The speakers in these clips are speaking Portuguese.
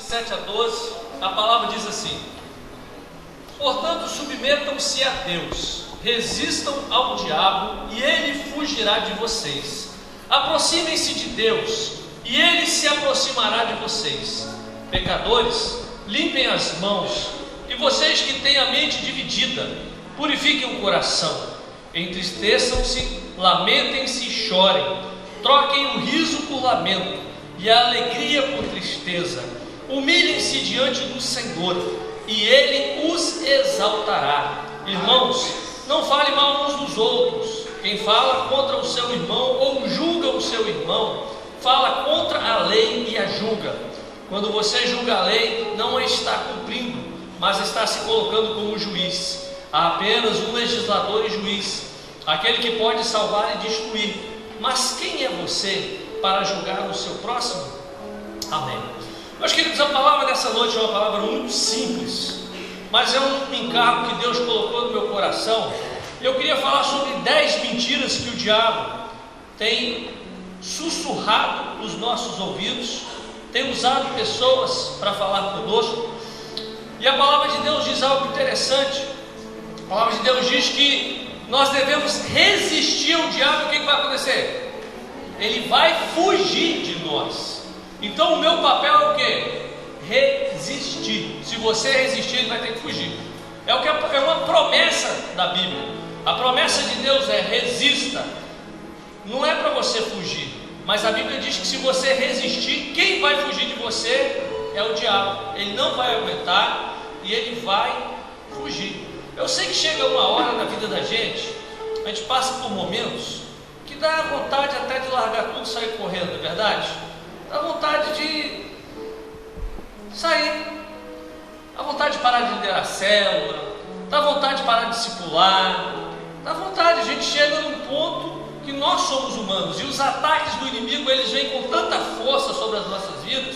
7 a 12, a palavra diz assim: portanto, submetam-se a Deus, resistam ao diabo e ele fugirá de vocês. Aproximem-se de Deus e ele se aproximará de vocês. Pecadores, limpem as mãos, e vocês que têm a mente dividida, purifiquem o coração. Entristeçam-se, lamentem-se e chorem. Troquem o riso por lamento e a alegria por tristeza. Humilhem-se diante do Senhor e Ele os exaltará. Irmãos, não fale mal uns dos outros. Quem fala contra o seu irmão ou julga o seu irmão, fala contra a lei e a julga. Quando você julga a lei, não a está cumprindo, mas está se colocando como juiz. Há apenas um legislador e juiz, aquele que pode salvar e destruir. Mas quem é você para julgar o seu próximo? Amém. Meus queridos, a palavra dessa noite é uma palavra muito simples, mas é um encargo que Deus colocou no meu coração. Eu queria falar sobre 10 mentiras que o diabo tem sussurrado nos nossos ouvidos, tem usado pessoas para falar conosco. E a palavra de Deus diz algo interessante. A palavra de Deus diz que nós devemos resistir ao diabo. O que vai acontecer? Ele vai fugir de nós. Então o meu papel é o quê? Resistir. Se você resistir, ele vai ter que fugir. É uma promessa da Bíblia. A promessa de Deus é: resista. Não é para você fugir, mas a Bíblia diz que se você resistir, quem vai fugir de você é o diabo. Ele não vai aguentar e ele vai fugir. Eu sei que chega uma hora na vida da gente, a gente passa por momentos que dá vontade até de largar tudo e sair correndo, não é verdade? Dá vontade de sair, dá vontade de parar de liderar a célula, dá vontade de parar de discipular, dá vontade. A gente chega num ponto que nós somos humanos e os ataques do inimigo, eles vêm com tanta força sobre as nossas vidas,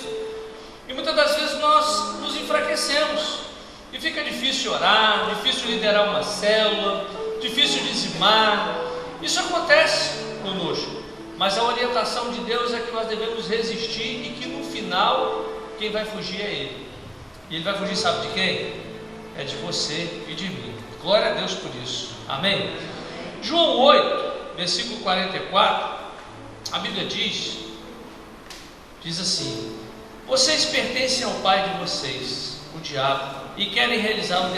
e muitas das vezes nós nos enfraquecemos. E fica difícil orar, difícil liderar uma célula, difícil dizimar. Isso acontece conosco, mas a orientação de Deus é que nós devemos resistir e que no final quem vai fugir é Ele. E Ele vai fugir, sabe de quem? É de você e de mim. Glória a Deus por isso. Amém? João 8, versículo 44, a Bíblia diz assim: vocês pertencem ao pai de vocês, o diabo, e querem realizar o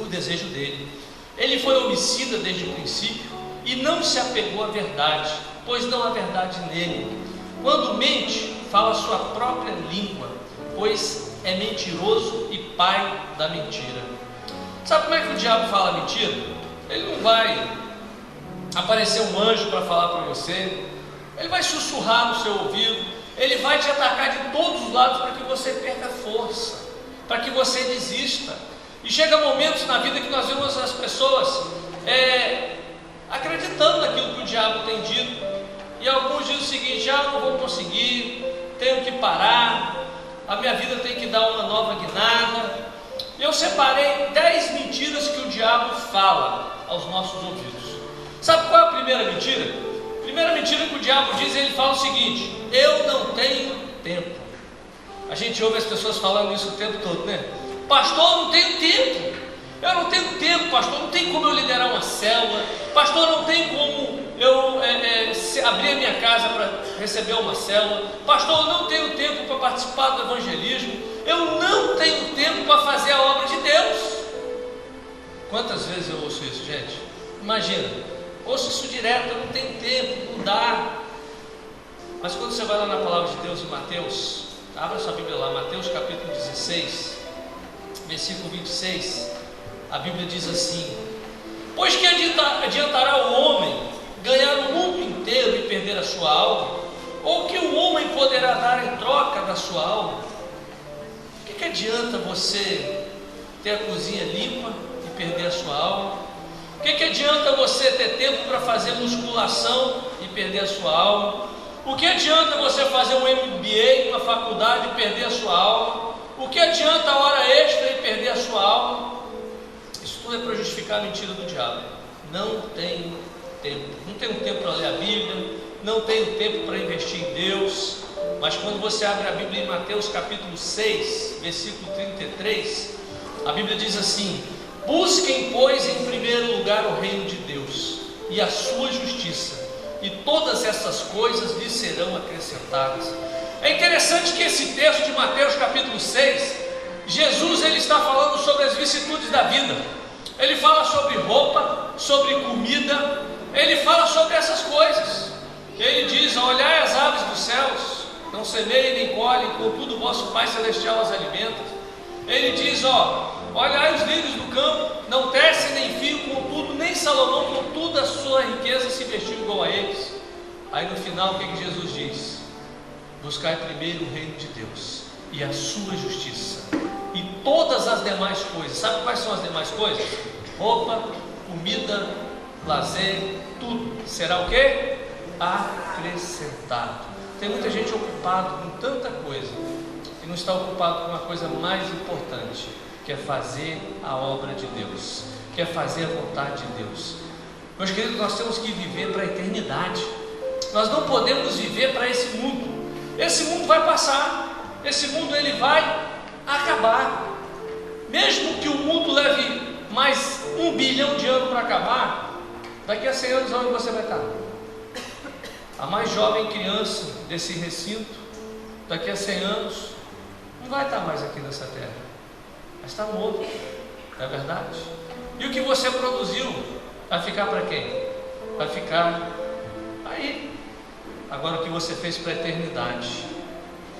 desejo dele. Ele foi homicida desde o princípio e não se apegou à verdade, pois não há verdade nele. Quando mente, fala a sua própria língua, pois é mentiroso e pai da mentira. Sabe como é que o diabo fala mentira? Ele não vai aparecer um anjo para falar para você, ele vai sussurrar no seu ouvido, ele vai te atacar de todos os lados para que você perca força, para que você desista. E chega momentos na vida que nós vemos as pessoas acreditando naquilo que o diabo tem dito, e alguns dizem o seguinte: não vou conseguir, tenho que parar, a minha vida tem que dar uma nova guinada. Eu separei 10 mentiras que o diabo fala aos nossos ouvidos. Sabe qual é a primeira mentira? A primeira mentira que o diabo diz, ele fala o seguinte: eu não tenho tempo. A gente ouve as pessoas falando isso o tempo todo, né? Pastor, eu não tenho tempo. Eu não tenho tempo, pastor. Não tem como eu liderar uma célula. Pastor, não tem como eu abrir a minha casa para receber uma célula. Pastor, eu não tenho tempo para participar do evangelismo. Eu não tenho tempo para fazer a obra de Deus. Quantas vezes eu ouço isso, gente? Imagina, ouço isso direto: eu não tenho tempo, não dá. Mas quando você vai lá na palavra de Deus em Mateus, abra sua Bíblia lá, Mateus capítulo 16, versículo 26, a Bíblia diz assim: pois que adiantará o homem ganhar o mundo inteiro e perder a sua alma? Ou que o homem poderá dar em troca da sua alma? O que adianta você ter a cozinha limpa e perder a sua alma? O que adianta você ter tempo para fazer musculação e perder a sua alma? O que adianta você fazer um MBA na faculdade e perder a sua alma? O que adianta a hora extra e perder a sua alma? Isso tudo é para justificar a mentira do diabo. Não tenho tempo. Não tenho tempo para ler a Bíblia, não tenho tempo para investir em Deus, mas quando você abre a Bíblia em Mateus capítulo 6, versículo 33, a Bíblia diz assim: busquem, pois, em primeiro lugar o reino de Deus e a sua justiça, e todas essas coisas lhes serão acrescentadas. É interessante que esse texto de Mateus capítulo 6, Jesus ele está falando sobre as vicissitudes da vida. Ele fala sobre roupa, sobre comida, ele fala sobre essas coisas. Ele diz: olhai as aves dos céus, não semeiem nem colhem, contudo o vosso Pai Celestial as alimenta. Ele diz: olhai os lírios do campo, não tecem nem fiam, contudo nem Salomão com toda a sua riqueza se vestiu igual a eles. Aí no final o que Jesus diz? Buscai primeiro o reino de Deus e a sua justiça, e todas as demais coisas. Sabe quais são as demais coisas? Roupa, comida, lazer, tudo será o quê? Acrescentado. Tem muita gente ocupada com tanta coisa e não está ocupado com a coisa mais importante, que é fazer a obra de Deus, que é fazer a vontade de Deus. Meus queridos, nós temos que viver para a eternidade. Nós não podemos viver para esse mundo. Esse mundo vai passar, esse mundo ele vai acabar. Mesmo que o mundo leve mais 1 bilhão de anos para acabar, daqui a 100 anos onde você vai estar? A mais jovem criança desse recinto, daqui a 100 anos, não vai estar mais aqui nessa terra, mas está morto, não é verdade? E o que você produziu vai ficar para quem? Vai ficar aí. Agora o que você fez para a eternidade,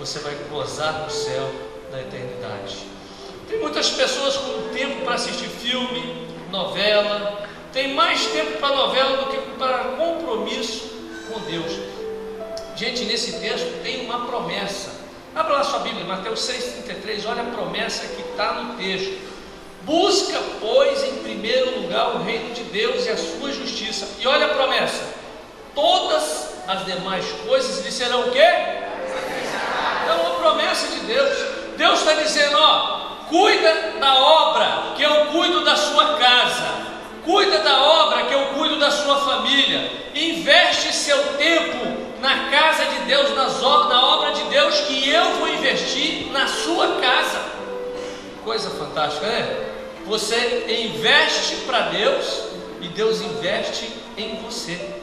você vai gozar no céu da eternidade. Tem muitas pessoas com tempo para assistir filme, novela, tem mais tempo para novela do que para compromisso com Deus. Gente, nesse texto tem uma promessa. Abra lá sua Bíblia, Mateus 6,33, olha a promessa que está no texto. Busca, pois, em primeiro lugar o reino de Deus e a sua justiça. E olha a promessa: todas as demais coisas lhe serão o quê? É uma promessa de Deus. Deus está dizendo: cuida da obra, que eu cuido da sua casa. Cuida da obra, que eu cuido da sua família. Investe seu tempo na casa de Deus, na obra de Deus, que eu vou investir na sua casa. Coisa fantástica, né? Você investe para Deus e Deus investe em você.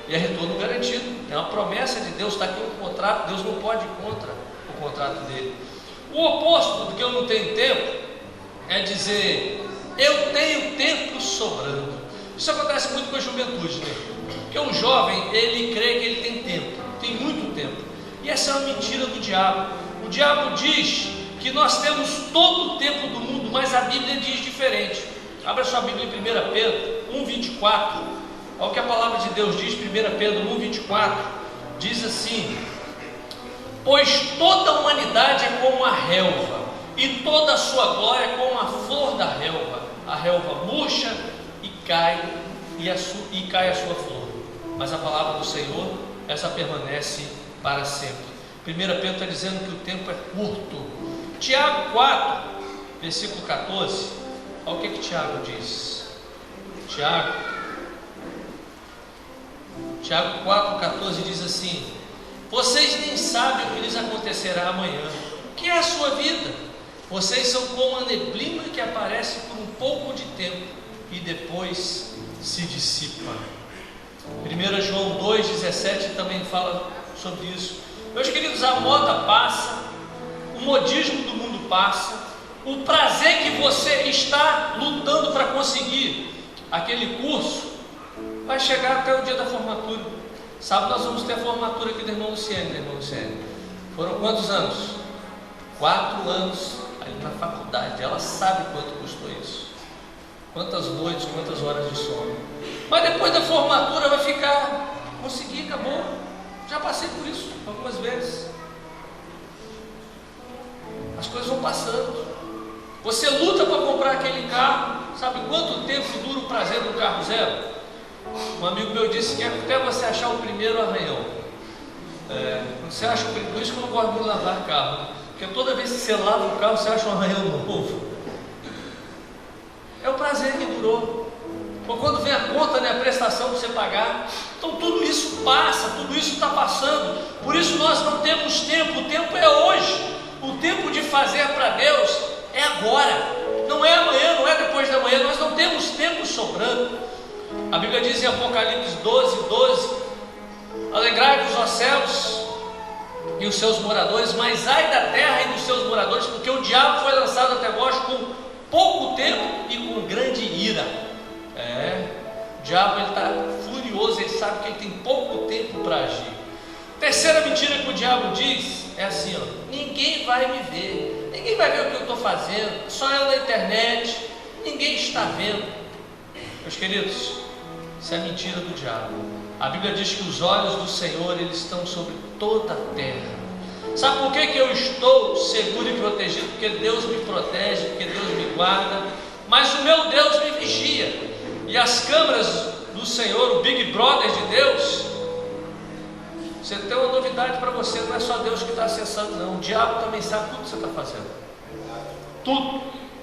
E é retorno garantido. É uma promessa de Deus. Está aqui um contrato. Deus não pode ir contra o contrato dele. O oposto do que eu não tenho tempo é dizer: eu tenho tempo sobrando. Isso acontece muito com a juventude, né? Porque o jovem, ele crê que ele tem tempo, tem muito tempo. E essa é uma mentira do diabo. O diabo diz que nós temos todo o tempo do mundo, mas a Bíblia diz diferente. Abra sua Bíblia em 1 Pedro 1,24. Olha o que a palavra de Deus diz, 1 Pedro 1,24. Diz assim: pois toda a humanidade é como a relva, e toda a sua glória é como a flor da relva. A relva murcha e cai, e cai a sua flor, mas a palavra do Senhor, essa permanece para sempre. 1 Pedro está dizendo que o tempo é curto. Tiago 4, versículo 14, olha o que Tiago diz. Tiago 4,14 diz assim: vocês nem sabem o que lhes acontecerá amanhã. O que é a sua vida? Vocês são como a neblina que aparece por um pouco de tempo e depois se dissipa. 1 João 2,17 também fala sobre isso. Meus queridos, a moda passa, o modismo do mundo passa, o prazer que você está lutando para conseguir aquele curso vai chegar até o dia da formatura. Sábado nós vamos ter a formatura aqui da irmã Luciene. Foram quantos anos? 4 anos ali na faculdade. Ela sabe quanto custou isso. Quantas noites, quantas horas de sono. Mas depois da formatura vai ficar: consegui, acabou. Já passei por isso algumas vezes. As coisas vão passando. Você luta para comprar aquele carro. Sabe quanto tempo dura o prazer do carro zero? Um amigo meu disse que é até você achar o primeiro arranhão. Você acha o primeiro, por isso que eu não gosto de lavar carro, porque toda vez que você lava o carro, você acha um arranhão novo. É o prazer que durou. ou quando vem a conta, né, a prestação para você pagar. Então tudo isso passa, tudo isso está passando. Por isso nós não temos tempo, o tempo é hoje. O tempo de fazer para Deus é agora, não é amanhã, não é depois da manhã. Nós não temos tempo sobrando. A Bíblia diz em Apocalipse 12:12: alegrai-vos, ó céus, e os seus moradores, mas ai da terra e dos seus moradores, porque o diabo foi lançado até vós com pouco tempo e com grande ira. O diabo está furioso, ele sabe que ele tem pouco tempo para agir. Terceira mentira que o diabo diz é assim: ninguém vai me ver, ninguém vai ver o que eu estou fazendo, só eu na internet, ninguém está vendo. Meus queridos, isso é mentira do diabo. A Bíblia diz que os olhos do Senhor, eles estão sobre toda a terra. Sabe por que eu estou seguro e protegido? Porque Deus me protege, porque Deus me guarda, mas o meu Deus me vigia. E as câmeras do Senhor, o Big Brother de Deus, você tem uma novidade para você: não é só Deus que está acessando, não. O diabo também sabe tudo que você está fazendo, tudo.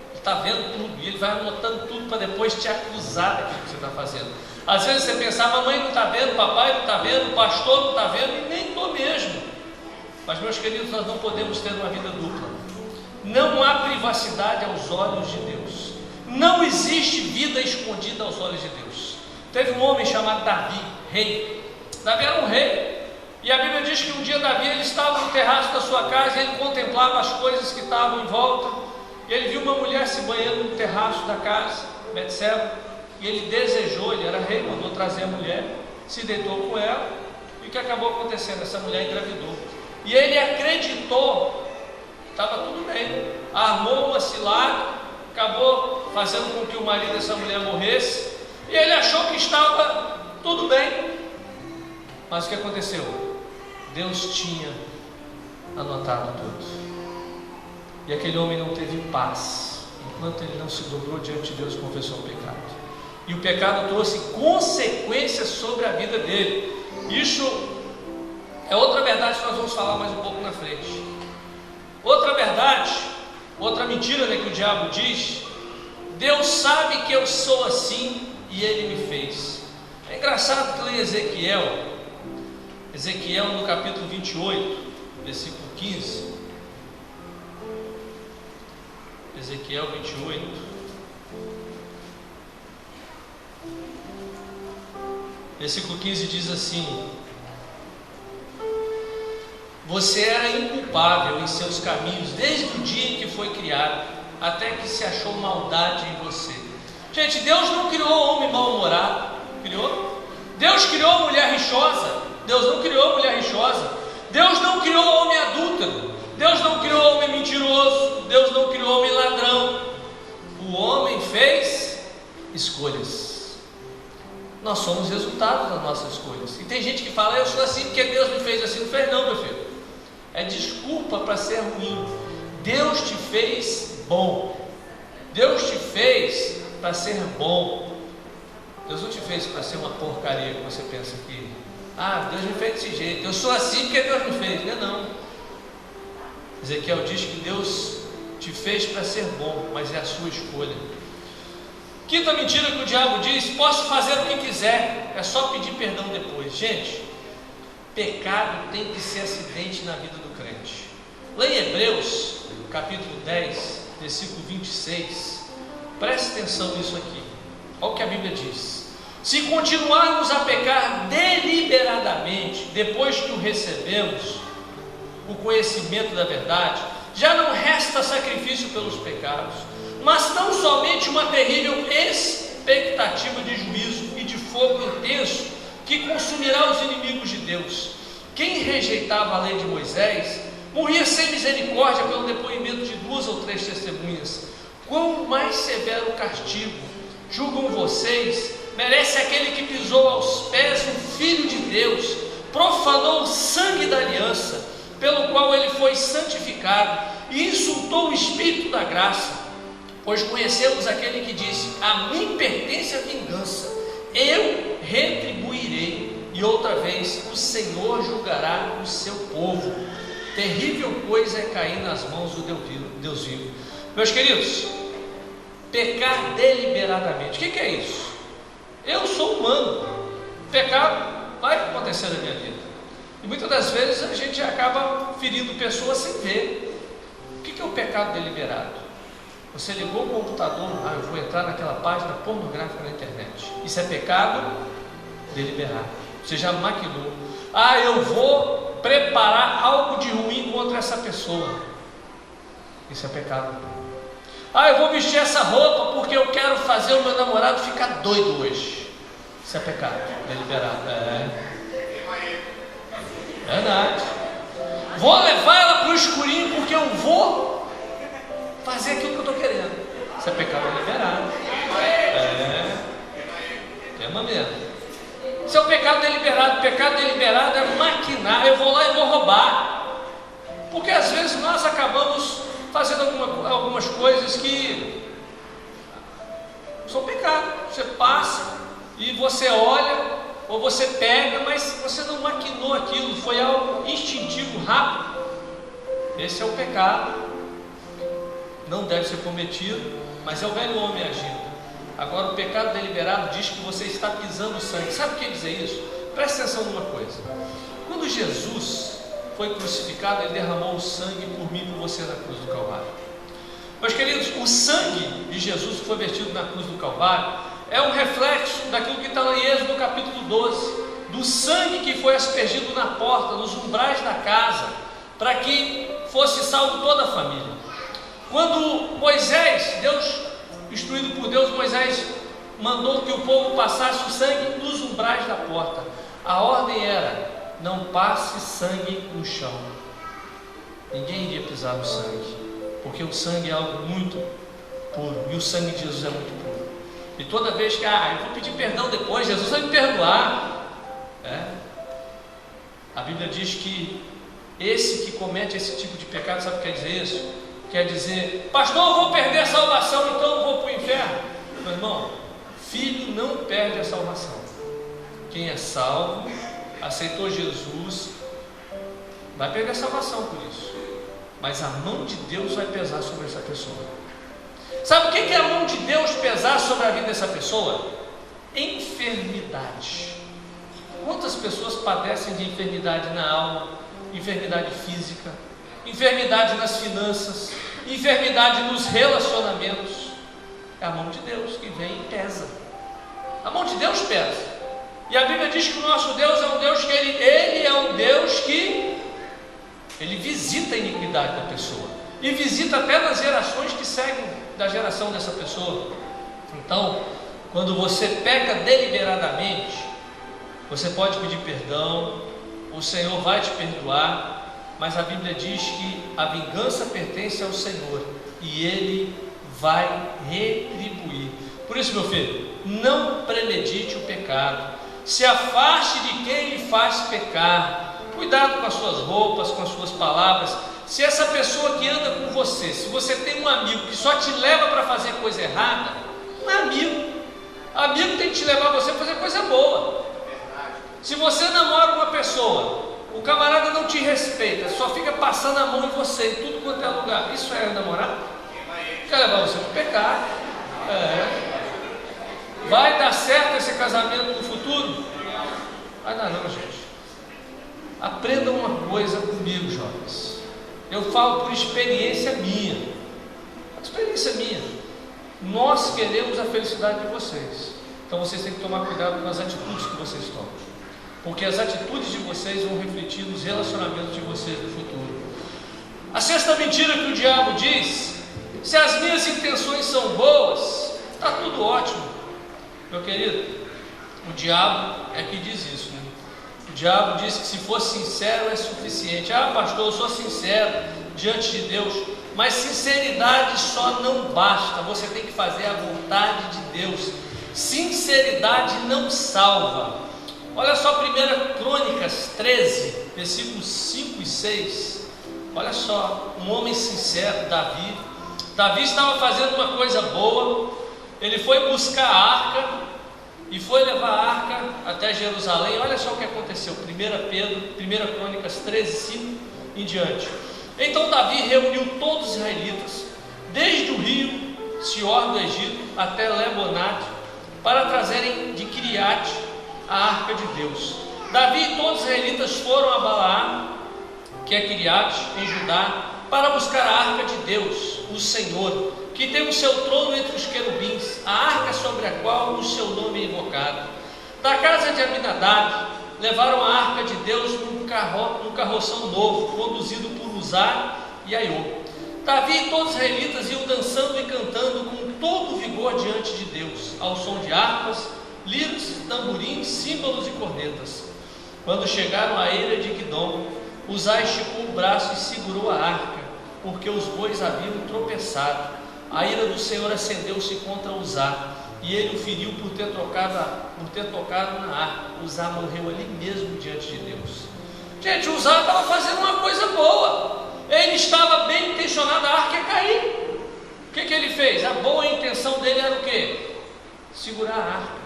Ele está vendo tudo, e ele vai anotando tudo para depois te acusar daquilo que você está fazendo. Às vezes você pensa: a mamãe não está vendo, o papai não está vendo, o pastor não está vendo, e nem estou mesmo. Mas, meus queridos, nós não podemos ter uma vida dupla. Não há privacidade aos olhos de Deus. Não existe vida escondida aos olhos de Deus. Teve um homem chamado Davi, rei. Davi era um rei. E a Bíblia diz que um dia Davi, ele estava no terraço da sua casa e ele contemplava as coisas que estavam em volta. E ele viu uma mulher se banhando no terraço da casa, Betseba. E ele desejou, ele era rei, mandou trazer a mulher, se deitou com ela. E o que acabou acontecendo? Essa mulher engravidou. E ele acreditou, estava tudo bem, armou uma cilada, acabou fazendo com que o marido dessa mulher morresse, e ele achou que estava tudo bem. Mas o que aconteceu? Deus tinha anotado tudo, e aquele homem não teve paz, enquanto ele não se dobrou diante de Deus e confessou o pecado. E o pecado trouxe consequências sobre a vida dele. Isso é outra verdade que nós vamos falar mais um pouco na frente. Outra verdade, outra mentira, né, que o diabo diz: Deus sabe que eu sou assim e Ele me fez. É engraçado que lá em Ezequiel no capítulo 28, versículo 15, Ezequiel 28, versículo 15 diz assim: você era inculpável em seus caminhos desde o dia em que foi criado, até que se achou maldade em você. Gente, Deus não criou homem mal-humorado, criou? Deus criou mulher rixosa? Deus não criou mulher rixosa. Deus não criou homem adúltero. Deus não criou homem mentiroso. Deus não criou homem ladrão. O homem fez escolhas. Nós somos resultado das nossas escolhas. E tem gente que fala: eu sou assim porque Deus me fez assim. Não fez não, meu filho. É desculpa para ser ruim. Deus te fez bom. Deus te fez para ser bom. Deus não te fez para ser uma porcaria que você pensa que Deus me fez desse jeito, eu sou assim porque Deus me fez. Não é não. Ezequiel diz que Deus te fez para ser bom, mas é a sua escolha. Quinta mentira que o diabo diz: posso fazer o que quiser, é só pedir perdão depois. Gente, pecado tem que ser acidente na vida do crente. Lá em Hebreus, capítulo 10, versículo 26, preste atenção nisso aqui. Olha o que a Bíblia diz: se continuarmos a pecar deliberadamente, depois que o recebemos, o conhecimento da verdade, já não resta sacrifício pelos pecados, mas tão somente uma terrível expectativa de juízo e de fogo intenso que consumirá os inimigos de Deus. Quem rejeitava a lei de Moisés morria sem misericórdia pelo depoimento de 2 ou 3 testemunhas. Quão mais severo castigo, julgam vocês, merece aquele que pisou aos pés o Filho de Deus, profanou o sangue da aliança, pelo qual ele foi santificado, e insultou o Espírito da graça? Pois conhecemos aquele que disse: a mim pertence a vingança, eu retribuirei, e outra vez o Senhor julgará o seu povo. Terrível coisa é cair nas mãos do Deus vivo. Meus queridos, pecar deliberadamente, o que é isso? Eu sou humano, pecado vai acontecer na minha vida, e muitas das vezes a gente acaba ferindo pessoas sem ver. O que é o pecado deliberado? Você ligou o computador, eu vou entrar naquela página pornográfica na internet. Isso é pecado deliberado. Você já maquinou. Eu vou preparar algo de ruim contra essa pessoa. Isso é pecado. Eu vou vestir essa roupa porque eu quero fazer o meu namorado ficar doido hoje. Isso é pecado deliberado. Verdade. Vou levar ela para o escurinho porque eu vou fazer aquilo que eu estou querendo. Isso é pecado deliberado. Tema mesmo. Isso é o pecado deliberado. Pecado deliberado é maquinar. Eu vou lá e vou roubar. Porque às vezes nós acabamos fazendo algumas coisas que são pecado. Você passa e você olha, ou você pega, mas você não maquinou aquilo, foi algo instintivo, rápido. Esse é o pecado. Não deve ser cometido, mas é o velho homem agindo. Agora, o pecado deliberado diz que você está pisando sangue. Sabe o que quer dizer isso? Preste atenção numa coisa. Quando Jesus foi crucificado, ele derramou o sangue por mim e por você na cruz do Calvário. Meus queridos, o sangue de Jesus que foi vertido na cruz do Calvário é um reflexo daquilo que está lá em Êxodo capítulo 12, do sangue que foi aspergido na porta, nos umbrais da casa, para que fosse salvo toda a família. Quando Moisés, instruído por Deus, Moisés mandou que o povo passasse o sangue nos umbrais da porta. A ordem era: não passe sangue no chão. Ninguém iria pisar no sangue, porque o sangue é algo muito puro, e o sangue de Jesus é muito puro. E toda vez que, eu vou pedir perdão depois, Jesus vai me perdoar. A Bíblia diz que esse que comete esse tipo de pecado, sabe o que quer dizer isso? Quer dizer: pastor, eu vou perder a salvação, então eu vou para o inferno. Meu irmão, filho não perde a salvação. Quem é salvo, aceitou Jesus, vai perder a salvação por isso, mas a mão de Deus vai pesar sobre essa pessoa. Sabe o que é a mão de Deus pesar sobre a vida dessa pessoa? Enfermidade. Quantas pessoas padecem de enfermidade na alma, enfermidade física, enfermidade nas finanças, enfermidade nos relacionamentos? É a mão de Deus que vem e pesa. A mão de Deus pesa. E a Bíblia diz que o nosso Deus é um Deus que Ele é um Deus que Ele visita a iniquidade da pessoa, e visita até nas gerações que seguem da geração dessa pessoa. Então, quando você peca deliberadamente, você pode pedir perdão, o Senhor vai te perdoar, mas a Bíblia diz que a vingança pertence ao Senhor e Ele vai retribuir. Por isso, meu filho, não premedite o pecado, se afaste de quem lhe faz pecar. Cuidado com as suas roupas, com as suas palavras. Se essa pessoa que anda com você, se você tem um amigo que só te leva para fazer coisa errada, não é amigo. Amigo tem que te levar você para fazer coisa boa. Se você namora uma pessoa, o camarada não te respeita, só fica passando a mão em você em tudo quanto é lugar, isso é namorar? Quer levar você para pecar? Vai dar certo esse casamento no futuro? Vai dar não, gente. Aprendam uma coisa comigo, jovens. Eu falo por experiência minha. Nós queremos a felicidade de vocês. Então vocês têm que tomar cuidado com as atitudes que vocês tomam, porque as atitudes de vocês vão refletir nos relacionamentos de vocês no futuro. A sexta mentira que o diabo diz: se as minhas intenções são boas, está tudo ótimo. Meu querido, o diabo é que diz isso, né? O diabo diz que se for sincero é suficiente. Pastor, eu sou sincero diante de Deus, mas sinceridade só não basta. Você tem que fazer a vontade de Deus. Sinceridade não salva. Olha só 1 Crônicas 13, versículos 5 e 6. Olha só, um homem sincero, Davi. Davi estava fazendo uma coisa boa. Ele foi buscar a arca e foi levar a arca até Jerusalém. Olha só o que aconteceu. 1 Crônicas 13, 5 em diante. Então Davi reuniu todos os israelitas, desde o rio Sior do Egito até Lebonate, para trazerem de Quiriate a arca de Deus. Davi e todos os israelitas foram a Balaá, que é Quiriate, em Judá, para buscar a arca de Deus, o Senhor, que tem o seu trono entre os querubins, a arca sobre a qual o seu nome é invocado. Da casa de Abinadab levaram a arca de Deus num carroção novo, conduzido por Uzá e Aiô. Davi e todos os israelitas iam dançando e cantando com todo o vigor diante de Deus, ao som de harpas, liras, tamborins, símbolos e cornetas. Quando chegaram à eira de Guidom, Uzá esticou o braço e segurou a arca, porque os bois haviam tropeçado. A ira do Senhor acendeu-se contra Uzá, e ele o feriu por ter tocado na arca. Uzá morreu ali mesmo diante de Deus. Gente, Uzá estava fazendo uma coisa boa. Ele estava bem intencionado, a arca ia cair. O que ele fez? A boa intenção dele era o quê? Segurar a arca.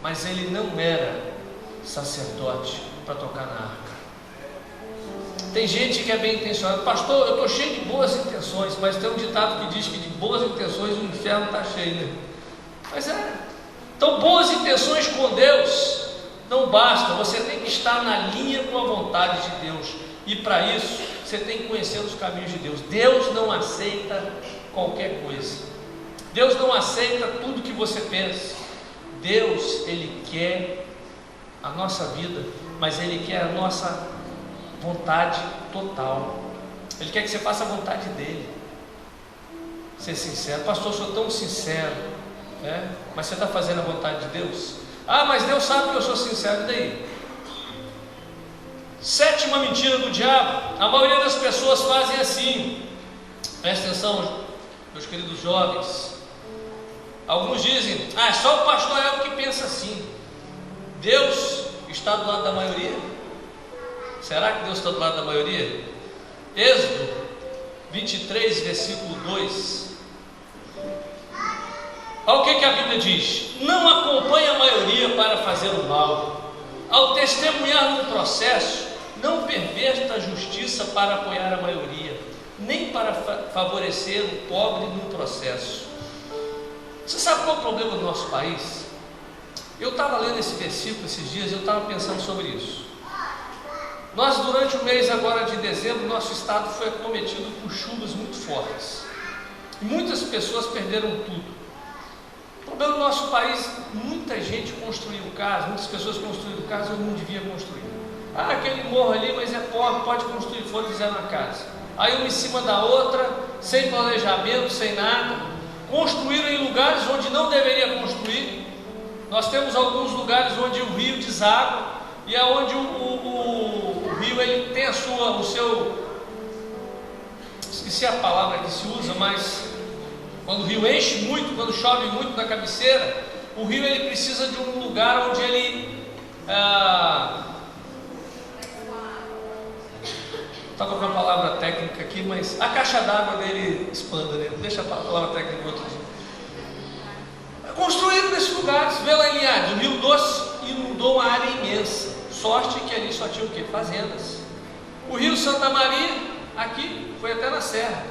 Mas ele não era sacerdote para tocar na arca. Tem gente que é bem intencionada. Pastor, eu estou cheio de boas intenções, mas tem um ditado que diz que de boas intenções o inferno está cheio, né? Mas então boas intenções com Deus não basta, você tem que estar na linha com a vontade de Deus, e para isso você tem que conhecer os caminhos de Deus. Deus não aceita qualquer coisa, Deus não aceita tudo que você pensa. Deus, Ele quer a nossa vida, mas Ele quer a nossa vontade total. Ele quer que você faça a vontade dEle. Ser sincero. Pastor, eu sou tão sincero, né? Mas você está fazendo a vontade de Deus? Ah, mas Deus sabe que eu sou sincero. E daí? Sétima mentira do diabo. A maioria das pessoas fazem assim. Presta atenção, meus queridos jovens. Alguns dizem: ah, só o pastor é o que pensa assim. Deus está do lado da maioria? Será que Deus está do lado da maioria? Êxodo 23, versículo 2. Olha o que a Bíblia diz: não acompanhe a maioria para fazer o mal. Ao testemunhar num processo, não perverta a justiça para apoiar a maioria, nem para favorecer o pobre num processo. Você sabe qual é o problema do nosso país? Eu estava lendo esse versículo esses dias e eu estava pensando sobre isso. Nós, durante o mês agora de dezembro, nosso estado foi acometido por chuvas muito fortes. Muitas pessoas perderam tudo. O problema do nosso país, muita gente construiu casa, muitas pessoas construíram casa onde não devia construir. Ah, aquele morro ali, mas é pobre, pode construir, foram fizeram uma casa. Aí uma em cima da outra, sem planejamento, sem nada, construíram em lugares onde não deveria construir. Nós temos alguns lugares onde o rio deságua, e é onde o rio ele tem o seu, esqueci a palavra que se usa, mas quando o rio enche muito, quando chove muito na cabeceira, o rio ele precisa de um lugar onde ele estava com a palavra técnica aqui, mas a caixa d'água dele expanda, né? Deixa a palavra técnica para outro dia. Construíram nesses lugares. Vê lá em Linhares, o Rio Doce inundou uma área imensa. Sorte que ali só tinha o quê? Fazendas. O Rio Santa Maria, aqui, foi até na Serra.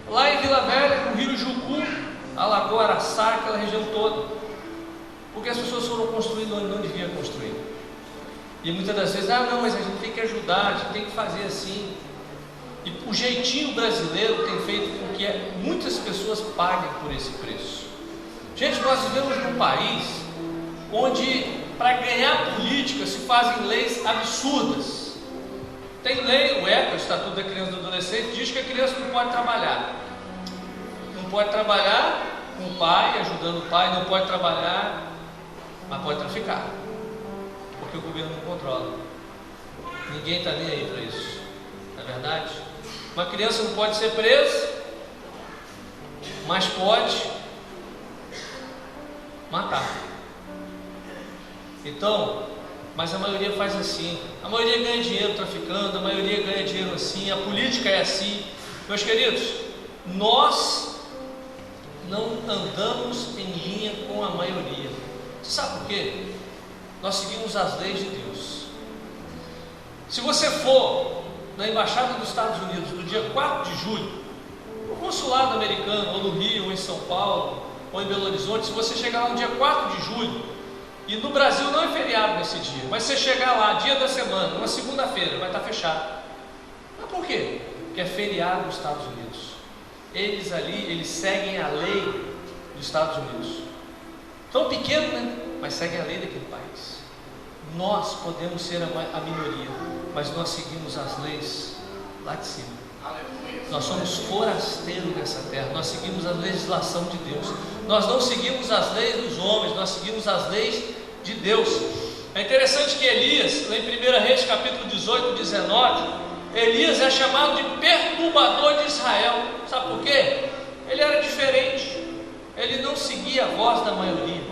Lá em Vila Velha, o Rio Jucu, alagou Araçá, aquela região toda. Porque as pessoas foram construindo onde não devia construir. E muitas das vezes, não, mas a gente tem que ajudar, a gente tem que fazer assim. E o jeitinho brasileiro tem feito com que muitas pessoas paguem por esse preço. Gente, nós vivemos num país onde, para ganhar política, se fazem leis absurdas. Tem lei, o ECA, o Estatuto da Criança e do Adolescente, diz que a criança não pode trabalhar. Não pode trabalhar com o pai, ajudando o pai, não pode trabalhar, mas pode traficar. Porque o governo não controla. Ninguém está nem aí para isso. Não é verdade? Uma criança não pode ser presa, mas pode matar. Então, mas a maioria faz assim. A maioria ganha dinheiro traficando, a maioria ganha dinheiro assim, a política é assim. Meus queridos, nós não andamos em linha com a maioria. Você sabe por quê? Nós seguimos as leis de Deus. Se você for na Embaixada dos Estados Unidos no dia 4 de julho, no consulado americano, ou no Rio, ou em São Paulo, ou em Belo Horizonte, se você chegar lá no dia 4 de julho, e no Brasil não é feriado nesse dia, mas você chegar lá, dia da semana, uma segunda-feira, vai estar fechado. Mas por quê? Porque é feriado nos Estados Unidos. Eles ali, eles seguem a lei dos Estados Unidos. Tão pequeno, né? Mas seguem a lei daquele país. Nós podemos ser a minoria, mas nós seguimos as leis lá de cima. Nós somos forasteiros nessa terra. Nós seguimos a legislação de Deus. Nós não seguimos as leis dos homens, nós seguimos as leis de Deus. É interessante que Elias, lá em 1 Reis capítulo 18, 19, Elias é chamado de perturbador de Israel. Sabe por quê? Ele era diferente. Ele não seguia a voz da maioria.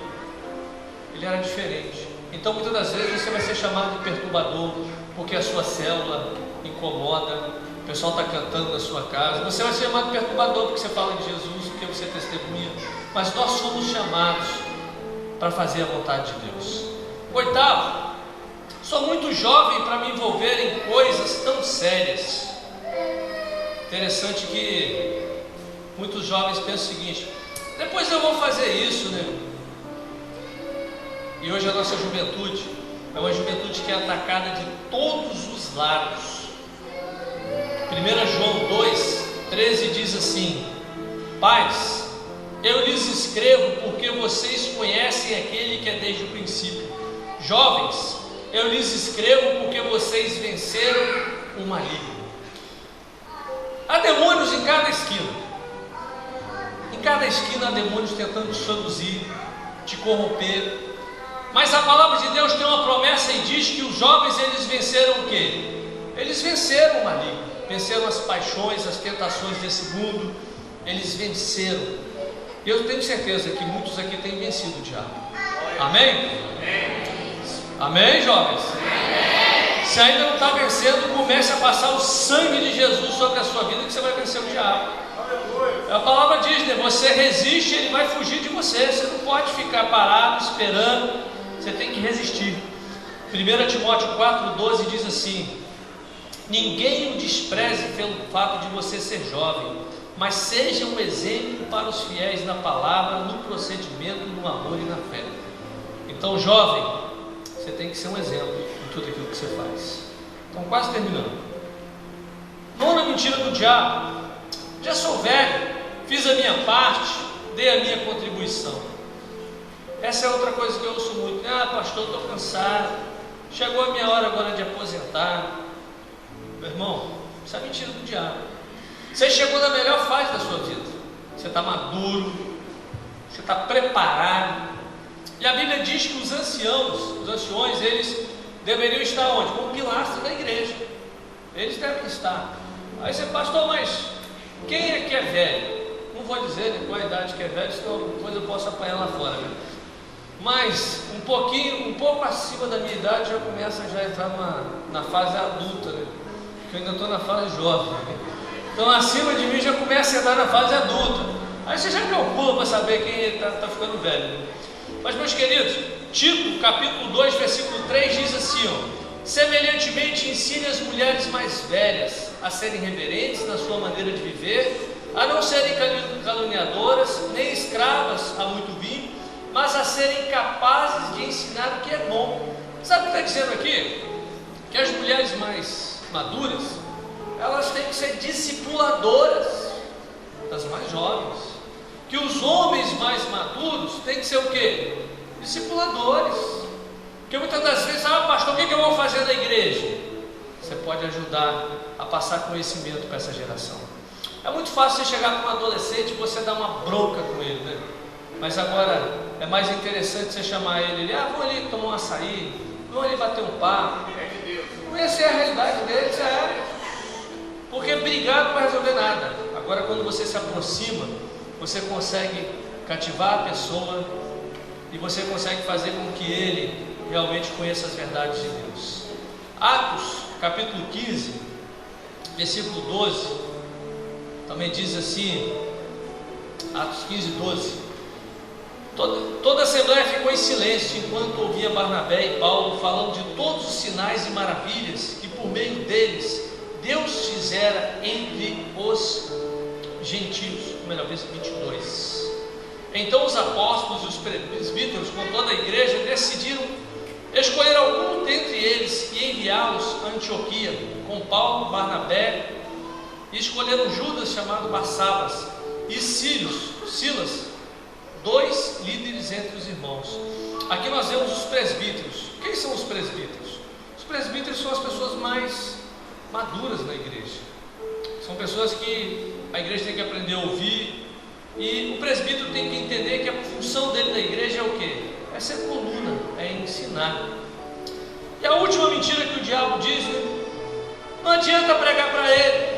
Ele era diferente. Então muitas das vezes você vai ser chamado de perturbador, porque a sua célula incomoda, o pessoal está cantando na sua casa. Você vai ser chamado de perturbador porque você fala de Jesus, porque você testemunha. Mas nós somos chamados para fazer a vontade de Deus. Oitavo, sou muito jovem para me envolver em coisas tão sérias. Interessante que muitos jovens pensam o seguinte: depois eu vou fazer isso, né? E hoje a nossa juventude é uma juventude que é atacada de todos os lados. 1 João 2, 13 diz assim: Pais, eu lhes escrevo porque vocês conhecem aquele que é desde o princípio. Jovens, eu lhes escrevo porque vocês venceram o maligno. Há demônios em cada esquina. Em cada esquina há demônios tentando te seduzir, te corromper. Mas a palavra de Deus tem uma promessa e diz que os jovens, eles venceram o quê? Eles venceram o maligno, venceram as paixões, as tentações desse mundo. Eles venceram. E eu tenho certeza que muitos aqui têm vencido o diabo. Amém? Amém, jovens? Se ainda não está vencendo, comece a passar o sangue de Jesus sobre a sua vida, que você vai vencer o diabo. A palavra diz, né? Você resiste, ele vai fugir de você. Você não pode ficar parado, esperando. Você tem que resistir. 1 Timóteo 4,12 diz assim: ninguém o despreze pelo fato de você ser jovem, mas seja um exemplo para os fiéis na palavra, no procedimento, no amor e na fé. Então, jovem, você tem que ser um exemplo em tudo aquilo que você faz. Então, quase terminando. Nona mentira do diabo: já sou velho, fiz a minha parte, dei a minha contribuição. Essa é outra coisa que eu ouço muito: ah, pastor, estou cansado, chegou a minha hora agora de aposentar. Meu irmão, isso é mentira do diabo. Você chegou na melhor fase da sua vida. Você está maduro, você está preparado. E a Bíblia diz que os anciões, eles deveriam estar onde? Como pilastro da igreja. Eles devem estar. Aí você, pastor, mas quem é que é velho? Não vou dizer, né, qual a idade que é velho, senão depois eu posso apanhar lá fora, né? Mas um pouco acima da minha idade já começa a entrar na fase adulta, né? Porque eu ainda estou na fase jovem, né? Então acima de mim já começa a entrar na fase adulta. Aí você já calcula para saber quem está ficando velho, né? Mas, meus queridos, Tito capítulo 2 versículo 3 diz assim, ó: semelhantemente ensine as mulheres mais velhas a serem reverentes na sua maneira de viver, a não serem caluniadoras, nem escravas a muito vinho, mas a serem capazes de ensinar o que é bom. Sabe o que está dizendo aqui? Que as mulheres mais maduras, elas têm que ser discipuladoras das mais jovens. Que os homens mais maduros têm que ser o quê? Discipuladores. Porque muitas das vezes, pastor, o que eu vou fazer na igreja? Você pode ajudar a passar conhecimento para essa geração. É muito fácil você chegar com um adolescente e você dar uma bronca com ele, né? Mas agora é mais interessante você chamar ele, vamos ali tomar um açaí, vamos ali bater um papo. Conhecer a realidade deles, porque brigar não vai resolver nada. Agora, quando você se aproxima, você consegue cativar a pessoa e você consegue fazer com que ele realmente conheça as verdades de Deus. Atos capítulo 15 versículo 12 também diz assim, Atos 15, 12: toda a assembleia ficou em silêncio enquanto ouvia Barnabé e Paulo falando de todos os sinais e maravilhas que por meio deles Deus fizera entre os gentios. Melhor, verso 22. Então os apóstolos e os presbíteros, com toda a igreja, decidiram escolher algum dentre eles e enviá-los a Antioquia, com Paulo, Barnabé, e escolheram Judas, chamado Barsabas, e Silas, 2 líderes entre os irmãos. Aqui nós vemos os presbíteros. Quem são os presbíteros? Os presbíteros são as pessoas mais maduras na igreja. São pessoas que a igreja tem que aprender a ouvir, e o presbítero tem que entender que a função dele na igreja é o quê? É ser coluna, é ensinar. E a última mentira que o diabo diz, né? Não adianta pregar para ele.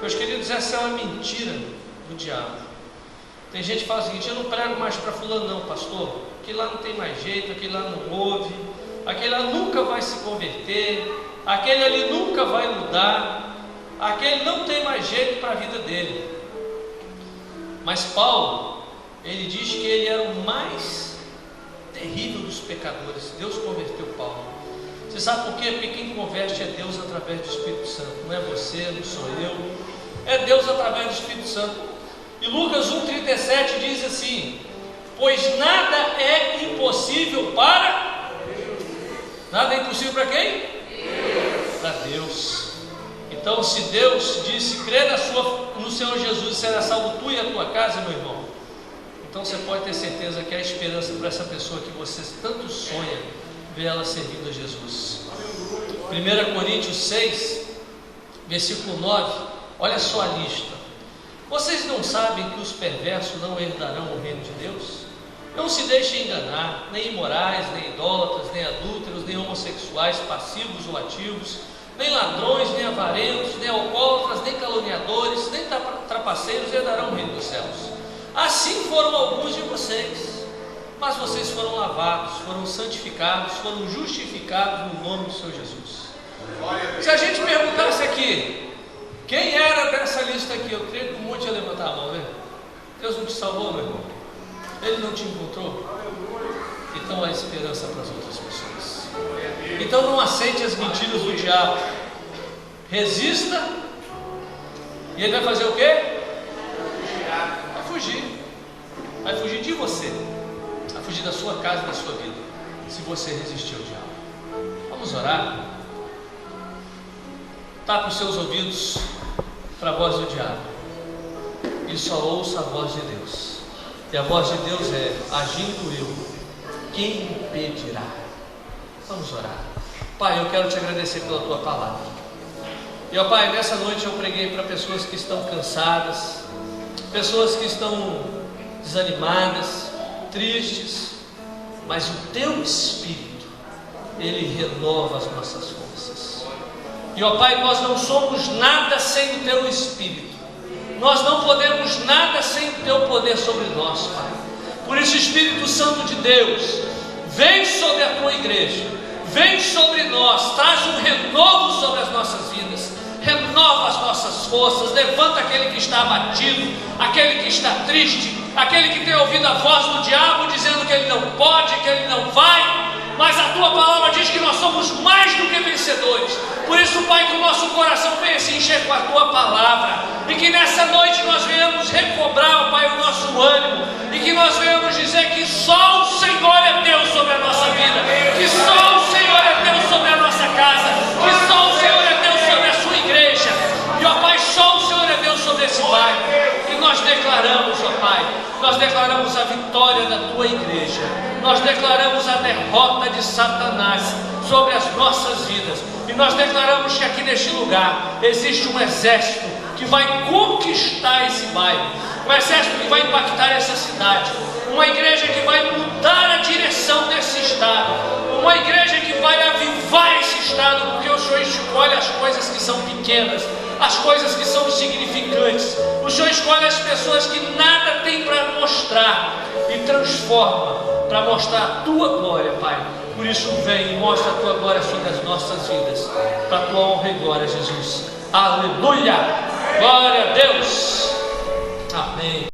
Meus queridos, essa é uma mentira do diabo. Tem gente que fala o seguinte: eu não prego mais para fulano não, pastor, aquele lá não tem mais jeito, aquele lá não ouve, aquele lá nunca vai se converter, aquele ali nunca vai mudar, aquele não tem mais jeito para a vida dele. Mas Paulo, ele diz que ele era o mais terrível dos pecadores. Deus converteu Paulo. Você sabe por quê? Porque quem converte é Deus através do Espírito Santo. Não é você, não sou eu, é Deus através do Espírito Santo. E Lucas 1,37 diz assim: pois nada é impossível para... Nada é impossível para quem? Para Deus. Então, se Deus disse, crê no Senhor Jesus e será salvo tu e a tua casa, meu irmão, então você pode ter certeza que há esperança para essa pessoa que você tanto sonha ver ela servindo a Jesus. 1 Coríntios 6, versículo 9, olha só a lista. Vocês não sabem que os perversos não herdarão o reino de Deus? Não se deixem enganar, nem imorais, nem idólatras, nem adúlteros, nem homossexuais, passivos ou ativos, nem ladrões, nem avarentos, nem alcoólatras, nem caluniadores, nem trapaceiros herdarão o reino dos céus. Assim foram alguns de vocês, mas vocês foram lavados, foram santificados, foram justificados no nome do Senhor Jesus. Se a gente perguntasse aqui, quem era dessa lista aqui? Eu creio que um monte ia levantar a mão, né? Deus não te salvou, meu irmão? Ele não te encontrou? Então há esperança para as outras pessoas. Então não aceite as mentiras do diabo. Resista. E ele vai fazer o quê? Vai fugir. Vai fugir de você. Vai fugir da sua casa e da sua vida, se você resistir ao diabo. Vamos orar. Tapa os seus ouvidos para a voz do diabo e só ouça a voz de Deus. E a voz de Deus é: agindo eu, quem impedirá? Vamos orar. Pai, eu quero te agradecer pela tua palavra. E ó Pai, nessa noite eu preguei para pessoas que estão cansadas, pessoas que estão desanimadas, tristes, mas o teu Espírito, ele renova as nossas forças. E ó Pai, nós não somos nada sem o teu Espírito. Nós não podemos nada sem o teu poder sobre nós, Pai. Por isso, Espírito Santo de Deus, vem sobre a tua igreja, vem sobre nós, traz um renovo sobre as nossas vidas, renova as nossas forças, levanta aquele que está abatido, aquele que está triste, aquele que tem ouvido a voz do diabo dizendo que ele não pode, que ele não vai. Mas a tua palavra diz que nós somos mais do que vencedores. Por isso, Pai, que o nosso coração venha se encher com a tua palavra, e que nessa noite nós venhamos recobrar, Pai, o nosso ânimo, e que nós venhamos dizer que só o Senhor é Deus sobre a nossa vida, que só o Senhor é Deus sobre a nossa casa, que só o Senhor é Deus sobre a sua igreja, e ó Pai, só o Senhor é Deus sobre esse bairro. E nós declaramos, ó Pai, nós declaramos a vitória da tua igreja, nós declaramos a derrota de Satanás sobre as nossas vidas, e nós declaramos que aqui neste lugar existe um exército que vai conquistar esse bairro, um exército que vai impactar essa cidade, uma igreja que vai mudar a direção desse estado, uma igreja que vai avivar esse estado, porque o Senhor escolhe as coisas que são pequenas, as coisas que são insignificantes. O Senhor escolhe as pessoas que nada tem para mostrar e transforma para mostrar a tua glória, Pai. Por isso vem e mostra a tua glória sobre as nossas vidas, para a tua honra e glória, Jesus. Aleluia! Glória a Deus! Amém.